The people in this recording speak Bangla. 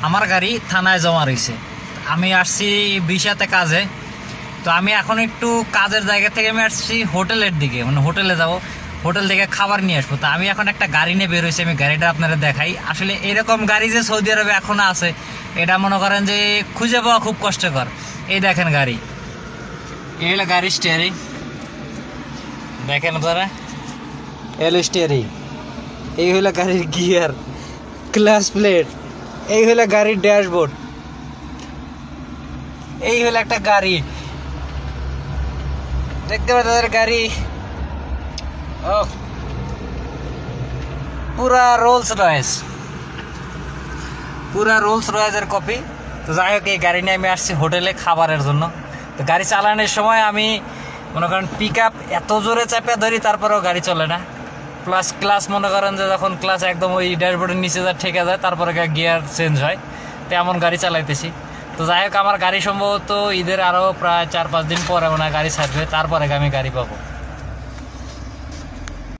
আমার গাড়ি থানায় জমা রয়েছে। আমি আসছি বিশাতে কাজে। তো আমি এখন একটু কাজের জায়গা থেকে আমি আসছি হোটেলের দিকে, মানে হোটেলে যাব, হোটেল থেকে খাবার নিয়ে আসবো। তো আমি এখন একটা গাড়ি নিয়ে বের হয়েছি, আমি গাড়িটা আপনারা দেখাই। আসলে এরকম গাড়ি যে সৌদি আরবে এখন আছে এটা মনে করেন যে খুঁজে পাওয়া খুব কষ্টকর। এই দেখেন গাড়ি, এই হলো গাড়ির স্টিয়ারিং, দেখেন আপনারা এলো স্টিয়ারিং, এই হলো গাড়ির গিয়ার, ক্লাচ প্লেট, এই হলো গাড়ির ড্যাশবোর্ড, এই হলো একটা গাড়ি দেখতে পাচ্ছেন গাড়ি। ও পুরা রোলস রয়েস, পুরা রোলস রয়েসের কপি। তো যাই হোক, এই গাড়ি নিয়ে আমি আসছি হোটেলে খাবারের জন্য। তো গাড়ি চালানোর সময় আমি মনে করেন পিক আপ এত জোরে চাপে ধরি তারপরেও গাড়ি চলে না। প্লাস ক্লাস মনে করেন যে যখন ক্লাস একদম ওই ড্যাশবোর্ডের নিচে যা ঠেকে যায় তারপরে গিয়ার চেঞ্জ হয়, তো এমন গাড়ি চালাইতেছি। তো যাই হোক, আমার গাড়ি সম্ভবত ঈদের আরও প্রায় 4-5 দিন পরে মনে হয় গাড়ি ছাড়বে, তারপরে আমি গাড়ি পাবো।